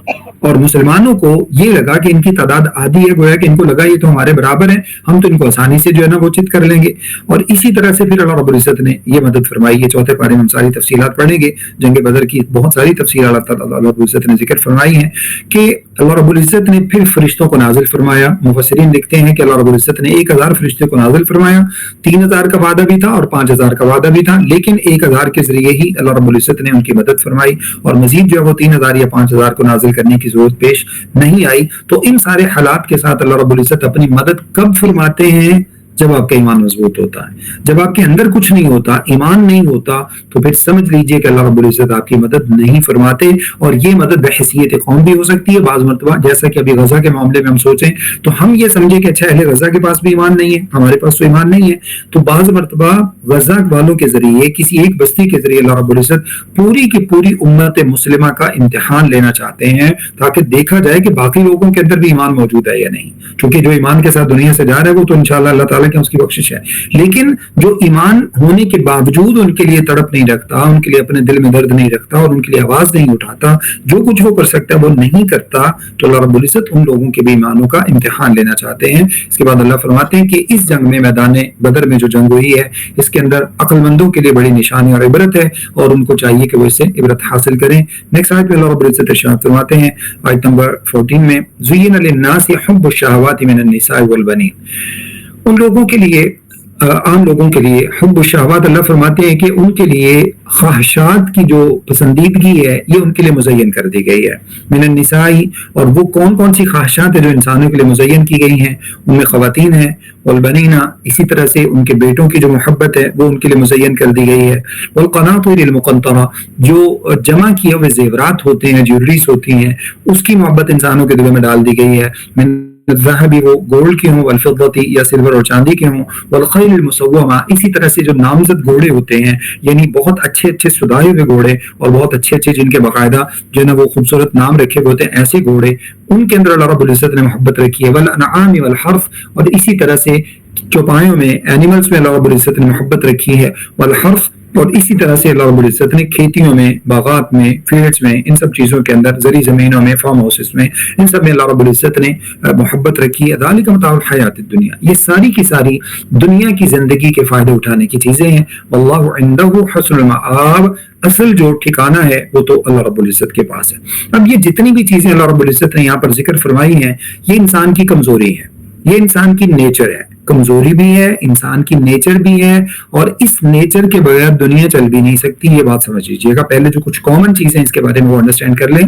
اور مسلمانوں کو یہ لگا کہ ان کی تعداد آدھی ہے, گویا کہ ان کو لگا یہ تو ہمارے برابر ہیں, ہم تو ان کو آسانی سے جو ہے نا وہ چت کر لیں گے. اور اسی طرح سے پھر اللہ رب العزت نے یہ مدد فرمائی. یہ چوتھے پارے میں ہم ساری تفصیلات پڑھیں گے. جنگ بدر کی بہت ساری تفصیلات اللہ رب العزت نے ذکر فرمائی ہیں کہ اللہ رب العزت نے پھر فرشتوں کو نازل فرمایا. مفسرین لکھتے ہیں کہ اللہ رب العزت نے 1000 فرشتے کو نازل فرمایا. 3000 کا وعدہ بھی تھا اور 5000 کا وعدہ بھی تھا, لیکن 1000 کے ذریعے ہی اللہ رب العزت نے ان کی مدد فرمائی اور مزید جو ہے وہ 3000 یا 5000 کو نازل کرنے کی ضرورت پیش نہیں آئی. تو ان سارے حالات کے ساتھ اللہ رب العزت اپنی مدد کب فرماتے ہیں؟ جب آپ کا ایمان مضبوط ہوتا ہے. جب آپ کے اندر کچھ نہیں ہوتا, ایمان نہیں ہوتا, تو پھر سمجھ لیجئے کہ اللہ رب العزت آپ کی مدد نہیں فرماتے. اور یہ مدد بحیثیت قوم بھی ہو سکتی ہے بعض مرتبہ, جیسا کہ ابھی غزہ کے معاملے میں ہم سوچیں تو ہم یہ سمجھیں کہ اچھا اہل غزہ کے پاس بھی ایمان نہیں ہے, ہمارے پاس تو ایمان نہیں ہے. تو بعض مرتبہ غزہ والوں کے ذریعے کسی ایک بستی کے ذریعے اللہ رب العزت پوری کی پوری امت مسلمہ کا امتحان لینا چاہتے ہیں تاکہ دیکھا جائے کہ باقی لوگوں کے اندر بھی ایمان موجود ہے یا نہیں. کیونکہ جو ایمان کے ساتھ دنیا سے جا رہا ہے وہ تو انشاءاللہ اللہ تعالیٰ کہ اس کی بخشش ہے, لیکن جو ایمان ہونے کے باوجود ان کے لیے تڑپ نہیں رکھتا, ان کے لیے اپنے دل میں درد نہیں رکھتا اور ان کے لیے آواز نہیں اٹھاتا, جو کچھ وہ کر سکتا ہے وہ نہیں کرتا, تو اللہ رب العزت ان لوگوں کے بھی ایمانوں کا امتحان لینا چاہتے ہیں. اس کے بعد اللہ فرماتے ہیں کہ اس جنگ میں میدان بدر میں جو جنگ ہوئی ہے اس کے اندر عقل مندوں کے لیے بڑی نشانی اور عبرت ہے اور ان کو چاہیے کہ وہ اس سے عبرت حاصل کریں. نیکسٹ آیت میں اللہ رب العزت ارشاد فرماتے ہیں آیت نمبر 14 میں زین للناس حب الشہوات من النساء والبنین, ان لوگوں کے لیے عام لوگوں کے لیے حب الشہوات, اللہ فرماتے ہیں کہ ان کے لیے خواہشات کی جو پسندیدگی ہے یہ ان کے لیے مزین کر دی گئی ہے. من النساء, اور وہ کون کون سی خواہشات ہیں جو انسانوں کے لیے مزین کی گئی ہیں, ان میں خواتین ہیں, والبنین, اسی طرح سے ان کے بیٹوں کی جو محبت ہے وہ ان کے لیے مزین کر دی گئی ہے, والقناطر المقنطرہ, جو جمع کیے ہوئے زیورات ہوتے ہیں, جیولریز ہوتی ہیں, اس کی محبت انسانوں کے دلوں میں ڈال دی گئی ہے. من الذهب, وہ گولڈ کے ہوں, والفضة, یا سلور اور چاندی کے ہوں, والخیل المسومہ, اسی طرح سے جو نامزد گھوڑے ہوتے ہیں یعنی بہت اچھے اچھے سدائے ہوئے گھوڑے اور بہت اچھے اچھے جن کے باقاعدہ جو ہے نا وہ خوبصورت نام رکھے ہوتے ہیں, ایسے گھوڑے ان کے اندر اللہ رب العزت نے محبت رکھی ہے. والانعام والحرث, اور اسی طرح سے چوپایوں میں, اینیملز میں اللہ رب العزت نے محبت رکھی ہے. والحرث, اور اسی طرح سے اللہ رب العزت نے کھیتیوں میں, باغات میں, فیلڈز میں, ان سب چیزوں کے اندر, زرعی زمینوں میں, فارم ہاؤسز میں, ان سب میں اللہ رب العزت نے محبت رکھی ہے. ذالک متاع الحیات الدنیا, یہ ساری کی ساری دنیا کی زندگی کے فائدے اٹھانے کی چیزیں ہیں. واللہ عندہ حسن المآب, اصل جو ٹھکانہ ہے وہ تو اللہ رب العزت کے پاس ہے. اب یہ جتنی بھی چیزیں اللہ رب العزت نے یہاں پر ذکر فرمائی ہیں یہ انسان کی کمزوری ہے, یہ انسان کی نیچر ہے, کمزوری بھی ہے, انسان کی نیچر بھی ہے, اور اس نیچر کے بغیر دنیا چل بھی نہیں سکتی. یہ بات سمجھ لیجیے گا. پہلے جو کچھ کامن چیزیں اس کے بارے میں وہ انڈرسٹینڈ کر لیں.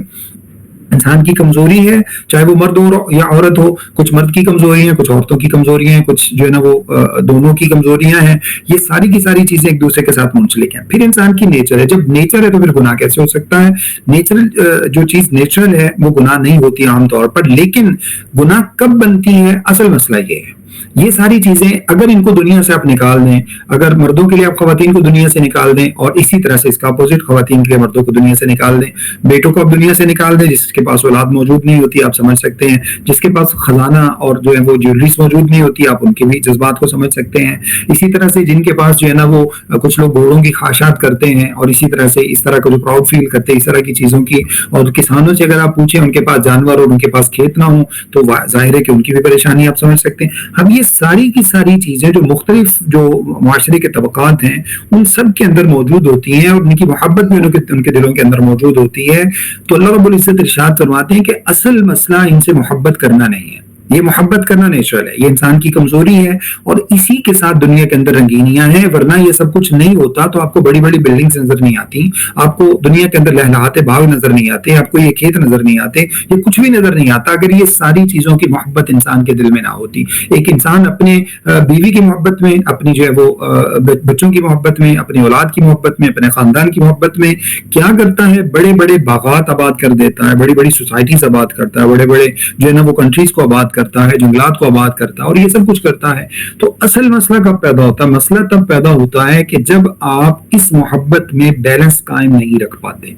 انسان کی کمزوری ہے, چاہے وہ مرد ہو یا عورت ہو, کچھ مرد کی کمزوری ہیں, کچھ عورتوں کی کمزوری ہیں, کچھ جو ہے نا وہ دونوں کی کمزوریاں ہیں. یہ ساری کی ساری چیزیں ایک دوسرے کے ساتھ منسلک ہیں. پھر انسان کی نیچر ہے, جب نیچر ہے تو پھر گناہ کیسے ہو سکتا ہے؟ نیچر جو چیز نیچرل ہے وہ گناہ نہیں ہوتی عام طور پر, لیکن گناہ کب بنتی ہے اصل مسئلہ یہ ہے. یہ ساری چیزیں اگر ان کو دنیا سے آپ نکال دیں، اگر مردوں کے لیے آپ خواتین کو دنیا سے نکال دیں، اور اسی طرح سے اس کا اپوزٹ خواتین کے لیے مردوں کو دنیا سے نکال دیں، بیٹوں کو آپ دنیا سے نکال دیں، جس کے پاس اولاد موجود نہیں ہوتی آپ سمجھ سکتے ہیں، جس کے پاس خزانہ اور جو ہے وہ جیولریز موجود نہیں ہوتی آپ ان کے بھی جذبات کو سمجھ سکتے ہیں، اسی طرح سے جن کے پاس جو ہے نا وہ کچھ لوگ گھوڑوں کی خواہشات کرتے ہیں، اور اسی طرح سے اس طرح کا جو پراؤڈ فیل کرتے ہیں اس طرح کی چیزوں کی، اور کسانوں سے اگر آپ پوچھیں ان کے پاس جانور اور ان کے پاس کھیت نہ ہوں تو ظاہر ہے کہ ان کی بھی پریشانی آپ سمجھ سکتے ہیں۔ اب یہ ساری کی ساری چیزیں جو مختلف جو معاشرے کے طبقات ہیں ان سب کے اندر موجود ہوتی ہیں، اور ان کی محبت بھی ان کے دلوں کے اندر موجود ہوتی ہے، تو اللہ رب العزت ارشاد فرماتے ہیں کہ اصل مسئلہ ان سے محبت کرنا نہیں ہے، یہ محبت کرنا نیچرل ہے، یہ انسان کی کمزوری ہے، اور اسی کے ساتھ دنیا کے اندر رنگینیاں ہیں، ورنہ یہ سب کچھ نہیں ہوتا تو آپ کو بڑی بڑی بلڈنگز نظر نہیں آتی، آپ کو دنیا کے اندر لہلہاتے باغ نظر نہیں آتے، آپ کو یہ کھیت نظر نہیں آتے، یہ کچھ بھی نظر نہیں آتا اگر یہ ساری چیزوں کی محبت انسان کے دل میں نہ ہوتی۔ ایک انسان اپنے بیوی کی محبت میں، اپنی جو ہے وہ بچوں کی محبت میں، اپنی اولاد کی محبت میں، اپنے خاندان کی محبت میں کیا کرتا ہے؟ بڑے بڑے باغات آباد کر دیتا ہے، بڑی بڑی سوسائٹیز آباد کرتا ہے، بڑے بڑے جو ہے نا وہ کنٹریز کو آباد کرتا ہے، جنگلات کو آباد کرتا ہے، اور یہ سب کچھ کرتا ہے۔ تو اصل مسئلہ کب پیدا ہوتا ہے؟ مسئلہ تب پیدا ہوتا ہے کہ جب آپ اس محبت میں بیلنس قائم نہیں رکھ پاتے۔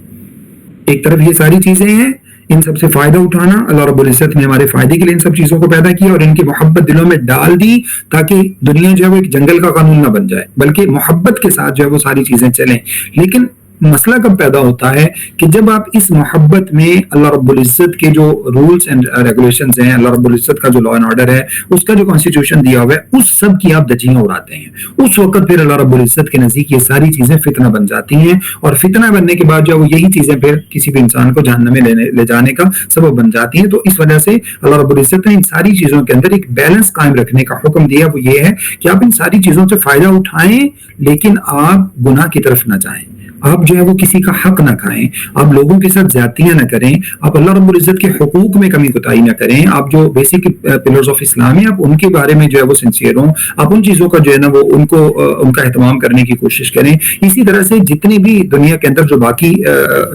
ایک طرف یہ ساری چیزیں ہیں، ان سب سے فائدہ اٹھانا، اللہ رب العزت نے ہمارے فائدے کے لیے ان سب چیزوں کو پیدا کیا اور ان کی محبت دلوں میں ڈال دی تاکہ دنیا جو ہے وہ ایک جنگل کا قانون نہ بن جائے، بلکہ محبت کے ساتھ جو ہے وہ ساری چیزیں چلیں۔ لیکن مسئلہ کب پیدا ہوتا ہے کہ جب آپ اس محبت میں اللہ رب العزت کے جو رولز اینڈ ریگولیشنز ہیں، اللہ رب العزت کا جو لا اینڈ آرڈر ہے، اس کا جو کانسٹیٹیوشن دیا ہوا ہے، اس سب کی آپ دھجیاں اڑاتے ہیں، اس وقت پھر اللہ رب العزت کے نزدیک یہ ساری چیزیں فتنہ بن جاتی ہیں، اور فتنہ بننے کے بعد جو وہ یہی چیزیں پھر کسی بھی انسان کو جہنم میں لے جانے کا سبب بن جاتی ہیں۔ تو اس وجہ سے اللہ رب العزت نے ان ساری چیزوں کے اندر ایک بیلنس قائم رکھنے کا حکم دیا، وہ یہ ہے کہ آپ ان ساری چیزوں سے فائدہ اٹھائیں لیکن آپ گناہ کی طرف نہ جائیں، آپ جو ہے وہ کسی کا حق نہ کھائیں، آپ لوگوں کے ساتھ زیادتیاں نہ کریں، آپ اللہ رب العزت کے حقوق میں کمی کوتاہی نہ کریں، آپ جو بیسک پلرز آف اسلام ہیں آپ ان کے بارے میں جو ہے وہ سنسیئر ہوں، آپ ان چیزوں کا جو ہے نا وہ ان کا اہتمام کرنے کی کوشش کریں۔ اسی طرح سے جتنی بھی دنیا کے اندر جو باقی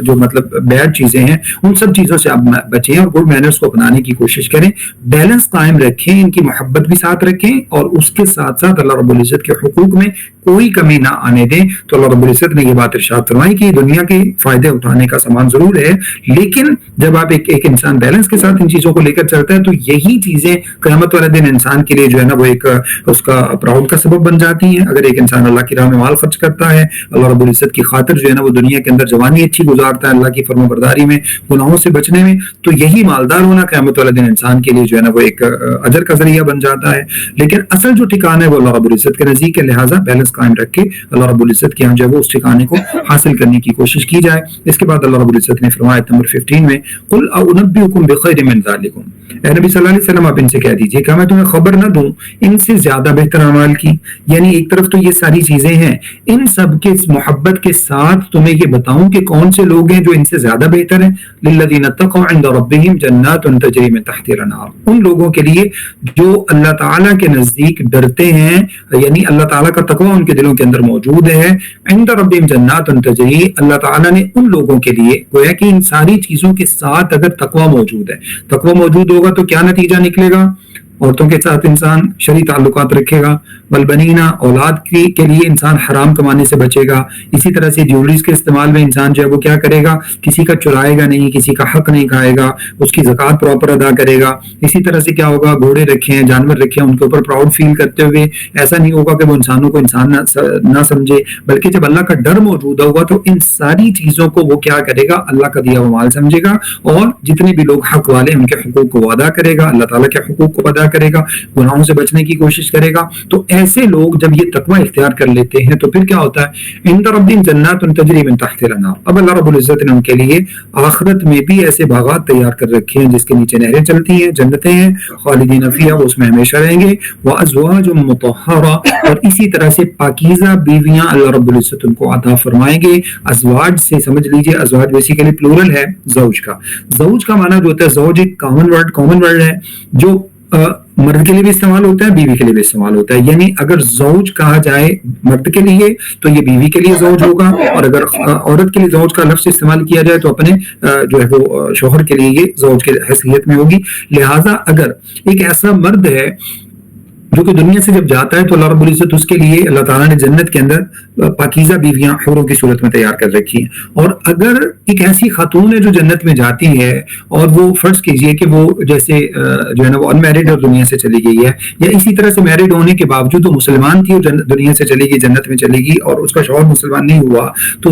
جو مطلب بیڈ چیزیں ہیں ان سب چیزوں سے آپ بچیں اور گڈ مینرز کو اپنانے کی کوشش کریں، بیلنس قائم رکھیں، ان کی محبت بھی ساتھ رکھیں، اور اس کے ساتھ ساتھ اللہ رب العزت کے حقوق میں کوئی کمی نہ آنے دیں۔ تو اللہ رب العزت نے یہ بات ارشاد فرمائی کہ دنیا کے فائدے اٹھانے کا سامان ضرور ہے، لیکن جب آپ ایک انسان بیلنس کے ساتھ ان چیزوں کو لے کر چلتا ہے تو یہی چیزیں قیامت والے دن انسان کے لیے جو ہے نا وہ ایک اس کا پراؤڈ کا سبب بن جاتی ہیں۔ اگر ایک انسان اللہ کی راہ میں مال خرچ کرتا ہے، اللہ رب العزت کی خاطر جو ہے نا وہ دنیا کے اندر جوانی اچھی گزارتا ہے اللہ کی فرما برداری میں، گناہوں سے بچنے میں، تو یہی مالدار ہونا قیامت والے دن انسان کے لیے جو ہے نا وہ ایک اجر کا ذریعہ بن جاتا ہے۔ لیکن اصل جو ٹھکانہ ہے وہ اللہ رب العزت کے نزدیک ہے، لہٰذا بیلنس قائم رکھ کے اللہ رب العزت کے یہاں جو ہے وہ اس ٹھکانے کو حاصل کرنے کی کوشش کی جائے۔ اس کے بعد اللہ رب العزت نے فرمایا نمبر 15 میں، قل اعنبئکم بخیر من ذلکم، اے نبی صلی اللہ علیہ وسلم آپ ان سے کہہ دیجئے کہ میں تمہیں خبر نہ دوں ان سے زیادہ بہتر اعمال کی۔ یعنی ایک طرف تو یہ ساری چیزیں ہیں، ان سب کے محبت کے ساتھ تمہیں یہ بتاؤں کہ کون سے لوگ ہیں جو ان سے زیادہ بہتر ہیں۔ للذین اتقوا عند ربہم جنات تجری من تحتها الانہار، ان لوگوں کے لیے جو اللہ تعالیٰ کے نزدیک ڈرتے ہیں، یعنی اللہ تعالیٰ کا تقوی ان کے دلوں کے اندر موجود ہے۔ عند ربہم جنات تجری، اللہ تعالیٰ نے ان لوگوں کے لیے گویا کہ ان ساری چیزوں کے ساتھ اگر تقوی موجود ہے، تقوی موجود ہوگا تو کیا نتیجہ نکلے گا؟ عورتوں کے ساتھ انسان شرعی تعلقات رکھے گا، والبنینا، اولاد کے لیے انسان حرام کمانے سے بچے گا، اسی طرح سے جیولریز کے استعمال میں انسان جو ہے وہ کیا کرے گا؟ کسی کا چرائے گا نہیں، کسی کا حق نہیں کھائے گا، اس کی زکوٰۃ پراپر ادا کرے گا۔ اسی طرح سے کیا ہوگا؟ گھوڑے رکھے ہیں، جانور رکھے ہیں، ان کے اوپر پراؤڈ فیل کرتے ہوئے ایسا نہیں ہوگا کہ وہ انسانوں کو انسان نہ سمجھے، بلکہ جب اللہ کا ڈر موجود ہوگا تو ان ساری چیزوں کو وہ کیا کرے گا؟ اللہ کا دیا ہوا مال سمجھے گا، اور جتنے بھی لوگ حق والے ان کے حقوق کو ادا کرے گا، اللہ تعالیٰ کے حقوق کو ادا کرے گا، گناہوں سے بچنے کی کوشش کرے گا۔ تو ایسے لوگ جب یہ تقوی اختیار کر لیتے ہیں تو پھر کیا ہوتا ہے؟ عند ربہم جنات تجری من تحتها الانہار، اب اللہ رب العزت نے ان کے لیے آخرت میں بھی ایسے باغات تیار کر رکھے ہیں جس کے نیچے نہریں چلتی ہیں، جنتیں ہیں، خالدین فیہا، وہ اس میں ہمیشہ رہیں گے، وازواج مطہرہ، اور اسی طرح سے پاکیزہ بیویاں اللہ رب العزت ان کو عطا فرمائیں گے۔ ازواج سے سمجھ لیجئے، ازواج بیسیکلی پلورل ہے زوج کا، زوج کا معنی جو ہوتا ہے، زوج ایک کامن ورڈ ہے جو مرد کے لیے بھی استعمال ہوتا ہے، بیوی کے لیے بھی استعمال ہوتا ہے۔ یعنی اگر زوج کہا جائے مرد کے لیے تو یہ بیوی کے لیے زوج ہوگا، اور اگر عورت کے لیے زوج کا لفظ استعمال کیا جائے تو اپنے جو ہے وہ شوہر کے لیے یہ زوج کی حیثیت میں ہوگی۔ لہٰذا اگر ایک ایسا مرد ہے جو کہ دنیا سے جب جاتا ہے تو اللہ رب العزت اس کے لیے اللہ تعالیٰ نے جنت کے اندر پاکیزہ بیویاں حوروں کی صورت میں تیار کر رکھی ہیں. اور اگر ایک ایسی خاتون ہے جو جنت میں جاتی ہے اور وہ فرض کیجئے کہ وہ جیسے جو ہے نا وہ ان میرڈ اور دنیا سے چلی گئی ہے, یا اسی طرح سے میرڈ ہونے کے باوجود وہ مسلمان تھی اور دنیا سے چلی گئی, جنت میں چلی گئی, اور اس کا شوہر مسلمان نہیں ہوا, تو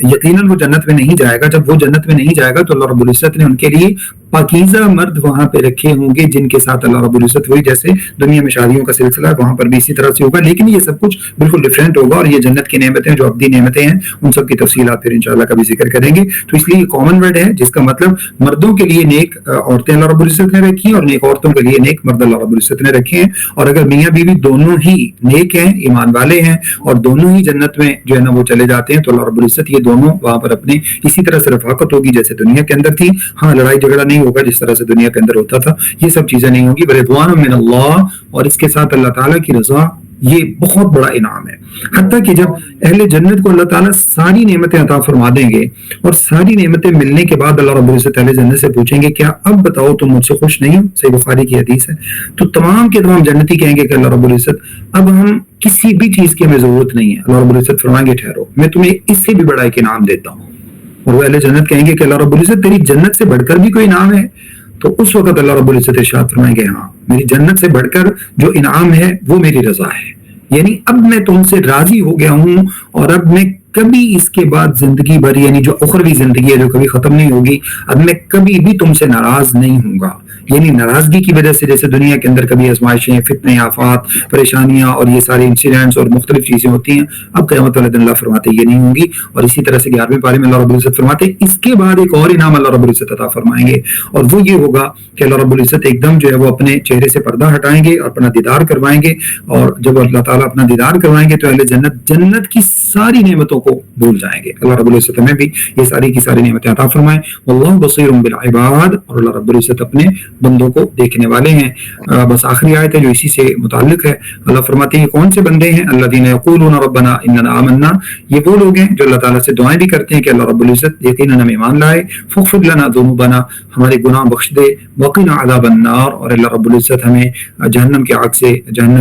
یقیناً وہ جنت میں نہیں جائے گا. جب وہ جنت میں نہیں جائے گا تو اللہ رب العزت نے ان کے لیے پاکیزہ مرد وہاں پہ رکھے ہوں گے جن کے ساتھ اللہ رب العزت وہی جیسے دنیا میں شادیوں کا سلسلہ ہے وہاں پر بھی اسی طرح سے ہوگا, لیکن یہ سب کچھ بالکل ڈفرینٹ ہوگا. اور یہ جنت کی نعمتیں جو ابدی نعمتیں ہیں ان سب کی تفصیلات پھر انشاءاللہ کبھی ذکر کریں گے. تو اس لیے یہ کامن ورڈ ہے جس کا مطلب مردوں کے لیے نیک عورتیں اللہ رب العزت نے رکھی ہیں اور نیک عورتوں کے لیے نیک مرد اللہ رب العزت نے رکھے ہیں. اور اگر میاں بیوی دونوں ہی نیک ہیں, ایمان والے ہیں, اور دونوں ہی جنت میں جو ہے نا وہ چلے جاتے ہیں, تو اللہ رب العزت یہ دونوں وہاں پر اپنے اسی طرح سے رفاقت ہوگی جیسے دنیا کے اندر تھی. ہاں, لڑائی جھگڑا نہیں ہوگا جس طرح سے دنیا کے اندر ہوتا تھا, یہ سب چیزیں نہیں ہوگی. رضوان من اللہ, اور اس کے ساتھ اللہ تعالیٰ کی رضا, یہ بہت بڑا انعام ہے. حتیٰ کہ جب اہل جنت کو اللہ تعالیٰ ساری نعمتیں عطا فرما دیں گے اور ساری نعمتیں ملنے کے بعد اللہ رب العزت اہل جنت سے پوچھیں گے کیا اب بتاؤ تم مجھ سے خوش نہیں ہو, صحیح بخاری کی حدیث ہے. تو تمام کے تمام جنتی کہیں گے کہ اللہ رب العزت اب ہم کسی بھی چیز کی ہمیں ضرورت نہیں ہے. اللہ رب العزت فرمائیں گے ٹھہرو, میں تمہیں اس سے بھی بڑا ایک انعام دیتا ہوں. اور وہ اہل جنت کہیں گے کہ اللہ رب العزت تیری جنت سے بڑھ کر بھی کوئی انعام ہے. تو اس وقت اللہ رب العزت ارشاد فرمائیں گے ہاں, میری جنت سے بڑھ کر جو انعام ہے وہ میری رضا ہے. یعنی اب میں تم سے راضی ہو گیا ہوں, اور اب میں کبھی اس کے بعد زندگی بھر, یعنی جو اخروی زندگی ہے جو کبھی ختم نہیں ہوگی, اب میں کبھی بھی تم سے ناراض نہیں ہوں گا. یعنی ناراضگی کی وجہ سے جیسے دنیا کے اندر کبھی آزمائشیں, فتنے, آفات, پریشانیاں اور یہ سارے انسیڈنٹس اور مختلف چیزیں ہوتی ہیں, اب قیامت والے دن اللہ فرماتے یہ نہیں ہوں گی. اور اسی طرح سے 11ویں پارے میں اللہ رب العزت فرماتے اس کے بعد ایک اور انعام اللہ رب العزت عطا فرمائیں گے, اور وہ یہ ہوگا کہ اللہ رب العزت ایک دم جو ہے وہ اپنے چہرے سے پردہ ہٹائیں گے اور اپنا دیدار کروائیں گے. اور جب اللہ تعالیٰ اپنا دیدار کروائیں گے تو اہل جنت کی ساری نعمتوں کو بھول جائیں گے. اللہ رب العزت ہمیں بھی یہ ساری کی ساری نعمتیں عطا فرمائیں. واللہ بصیر بالعباد, اور اللہ رب العزت اپنے بندوں کو دیکھنے والے ہیں. بس آخری آیت ہے جو اسی سے متعلق ہے. اللہ فرماتے ہیں کون سے بندے ہیں, الذین یقولون ربنا اننا آمنا, یہ وہ لوگ ہیں جو اللہ تعالیٰ سے دعائیں بھی کرتے ہیں کہ اللہ رب العزت یقیناً ہم ایمان لائے, فاغفر لنا ذنوبنا, ہمارے گناہ بخش دے, وقنا عذاب النار, اور اللہ رب العزت ہمیں جہنم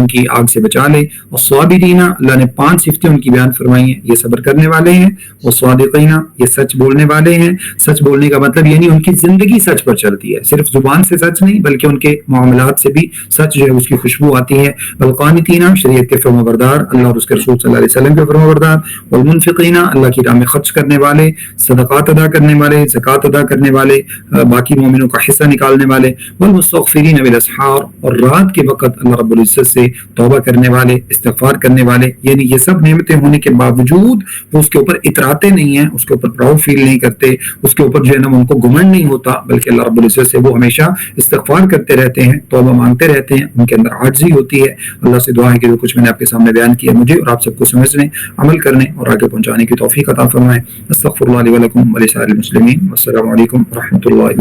کی آگ سے بچا لے. والصابرین, اللہ نے 5 صفتیں ان کی بیان فرمائی ہیں, یہ صبر کرنے والے ہیں. والصادقین, یہ سچ بولنے والے ہیں. سچ بولنے کا مطلب یعنی ان کی زندگی سچ پر چلتی ہے, صرف زبان سے سچ نہیں بلکہ ان کے معاملات سے بھی سچ جو ہے اس کی خوشبو آتی ہے. والقانتین, شریعت کے فرمانبردار, اللہ اور اس کے رسول صلی اللہ علیہ وسلم کے فرمانبردار. والمنفقین, اللہ کی راہ میں خرچ کرنے والے, صدقات ادا کرنے والے, زکوٰۃ ادا کرنے والے, باقی مومنوں کا حصہ نکالنے والے. والمستغفرین بالاسحار, اور رات کے وقت اللہ رب العزت سے توبہ کرنے والے, استغفار کرنے والے. یعنی یہ سب نعمتیں ہونے کے باوجود وہ اس کے اوپر اتراتے نہیں ہیں, اس کے اوپر پراؤڈ فیل نہیں کرتے, اس کے اوپر جو ہے نا ان کو گمنڈ نہیں ہوتا, بلکہ اللہ رب العزت سے وہ ہمیشہ استغفار کرتے رہتے ہیں, توبہ مانگتے رہتے ہیں. ان کے اندر عاجزی ہوتی ہے. اللہ سے دعا ہے کہ جو کچھ میں نے آپ کے سامنے بیان کیا مجھے اور آپ سب کو سمجھنے, عمل کرنے اور آگے پہنچانے کی توفیق عطا فرمائے. استغفر اللہ لی ولکم ولسائر المسلمین. والسلام علیکم ورحمۃ اللہ.